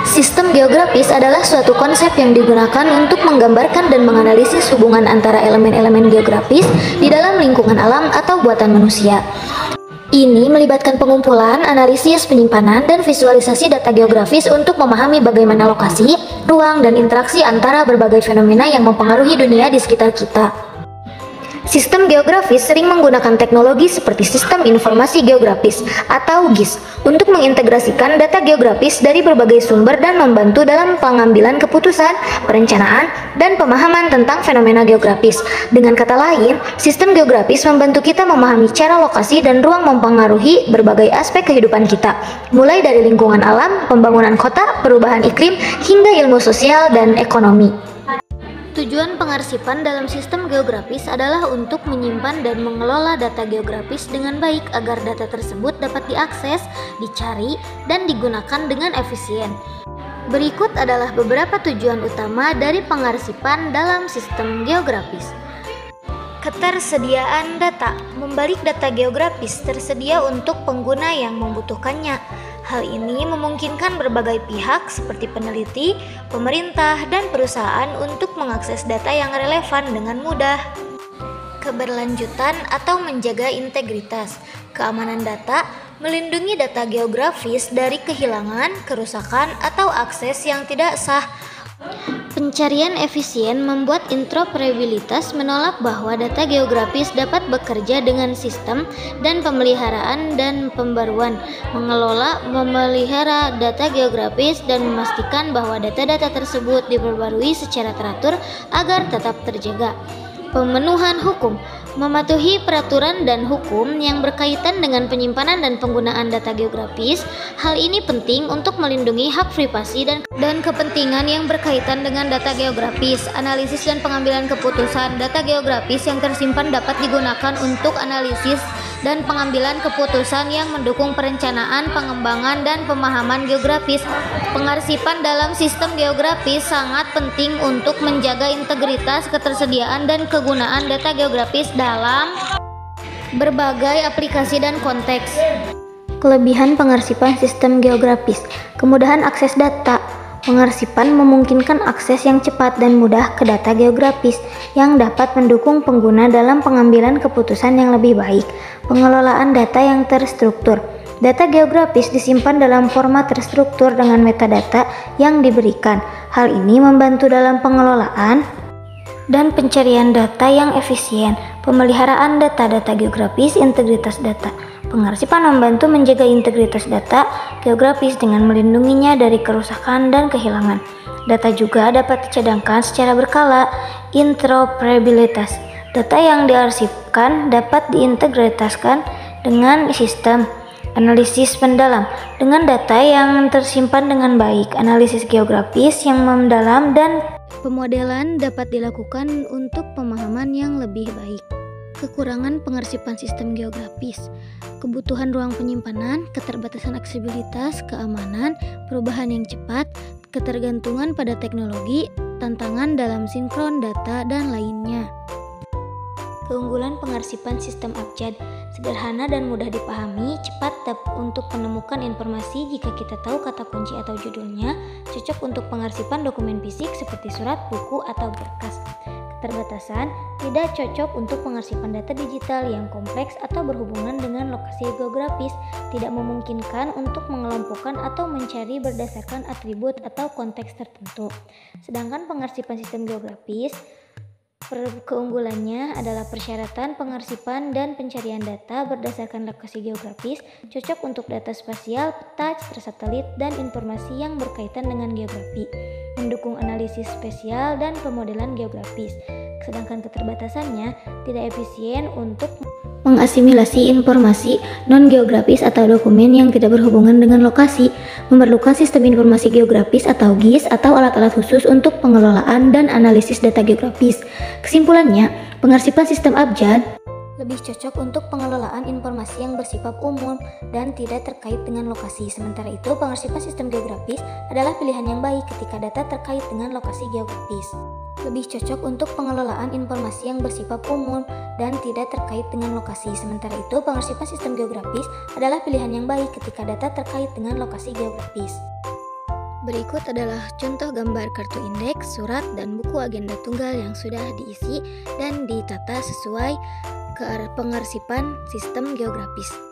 Sistem geografis adalah suatu konsep yang digunakan untuk menggambarkan dan menganalisis hubungan antara elemen-elemen geografis di dalam lingkungan alam atau buatan manusia. Ini melibatkan pengumpulan, analisis, penyimpanan, dan visualisasi data geografis untuk memahami bagaimana lokasi, ruang, dan interaksi antara berbagai fenomena yang mempengaruhi dunia di sekitar kita. Sistem geografis sering menggunakan teknologi seperti Sistem Informasi Geografis atau GIS untuk mengintegrasikan data geografis dari berbagai sumber dan membantu dalam pengambilan keputusan, perencanaan, dan pemahaman tentang fenomena geografis. Dengan kata lain, sistem geografis membantu kita memahami cara lokasi dan ruang mempengaruhi berbagai aspek kehidupan kita, mulai dari lingkungan alam, pembangunan kota, perubahan iklim, hingga ilmu sosial dan ekonomi. Tujuan pengarsipan dalam sistem geografis adalah untuk menyimpan dan mengelola data geografis dengan baik agar data tersebut dapat diakses, dicari, dan digunakan dengan efisien. Berikut adalah beberapa tujuan utama dari pengarsipan dalam sistem geografis. Ketersediaan data. Membalik data geografis tersedia untuk pengguna yang membutuhkannya. Hal ini memungkinkan berbagai pihak seperti peneliti, pemerintah, dan perusahaan untuk mengakses data yang relevan dengan mudah. Keberlanjutan atau menjaga integritas. Keamanan data melindungi data geografis dari kehilangan, kerusakan, atau akses yang tidak sah. Pencarian efisien membuat interoperabilitas menolak bahwa data geografis dapat bekerja dengan sistem dan pemeliharaan dan pembaruan, mengelola, memelihara data geografis dan memastikan bahwa data-data tersebut diperbarui secara teratur agar tetap terjaga. Pemenuhan hukum, mematuhi peraturan dan hukum yang berkaitan dengan penyimpanan dan penggunaan data geografis. Hal ini penting untuk melindungi hak privasi dan kepentingan yang berkaitan dengan data geografis. Analisis dan pengambilan keputusan. Data geografis yang tersimpan dapat digunakan untuk analisis dan pengambilan keputusan yang mendukung perencanaan, pengembangan, dan pemahaman geografis. Pengarsipan dalam sistem geografis sangat penting untuk menjaga integritas, ketersediaan, dan kegunaan data geografis dalam berbagai aplikasi dan konteks. Kelebihan pengarsipan sistem geografis. Kemudahan akses data. Pengarsipan memungkinkan akses yang cepat dan mudah ke data geografis yang dapat mendukung pengguna dalam pengambilan keputusan yang lebih baik. Pengelolaan data yang terstruktur. Data geografis disimpan dalam format terstruktur dengan metadata yang diberikan. Hal ini membantu dalam pengelolaan dan pencarian data yang efisien. Pemeliharaan data geografis, integritas data. Pengarsipan membantu menjaga integritas data geografis dengan melindunginya dari kerusakan dan kehilangan. Data juga dapat dicadangkan secara berkala. Interoperabilitas. Data yang diarsipkan dapat diintegrasikan dengan sistem analisis mendalam. Dengan data yang tersimpan dengan baik, analisis geografis yang mendalam dan pemodelan dapat dilakukan untuk pemahaman yang lebih baik. Kekurangan pengarsipan sistem geografis. Kebutuhan ruang penyimpanan, keterbatasan aksesibilitas, keamanan, perubahan yang cepat, ketergantungan pada teknologi, tantangan dalam sinkron data, dan lainnya. Keunggulan pengarsipan sistem abjad. Sederhana dan mudah dipahami, cepat untuk menemukan informasi jika kita tahu kata kunci atau judulnya, cocok untuk pengarsipan dokumen fisik seperti surat, buku, atau berkas. Keterbatasan, tidak cocok untuk pengarsipan data digital yang kompleks atau berhubungan dengan lokasi geografis, tidak memungkinkan untuk mengelompokkan atau mencari berdasarkan atribut atau konteks tertentu. Sedangkan pengarsipan sistem geografis, keunggulannya adalah persyaratan pengarsipan dan pencarian data berdasarkan lokasi geografis, cocok untuk data spasial, peta, citra satelit, dan informasi yang berkaitan dengan geografi, mendukung analisis spesial dan pemodelan geografis. Sedangkan keterbatasannya tidak efisien untuk mengasimilasi informasi non-geografis atau dokumen yang tidak berhubungan dengan lokasi, memerlukan sistem informasi geografis atau GIS atau alat-alat khusus untuk pengelolaan dan analisis data geografis. Kesimpulannya, pengarsipan sistem abjad lebih cocok untuk pengelolaan informasi yang bersifat umum dan tidak terkait dengan lokasi. Sementara itu, pengarsipan sistem geografis adalah pilihan yang baik ketika data terkait dengan lokasi geografis. Lebih cocok untuk pengelolaan informasi yang bersifat umum dan tidak terkait dengan lokasi. Sementara itu, pengarsipan sistem geografis adalah pilihan yang baik ketika data terkait dengan lokasi geografis. Berikut adalah contoh gambar kartu indeks, surat, dan buku agenda tunggal yang sudah diisi dan ditata sesuai pengarsipan sistem geografis.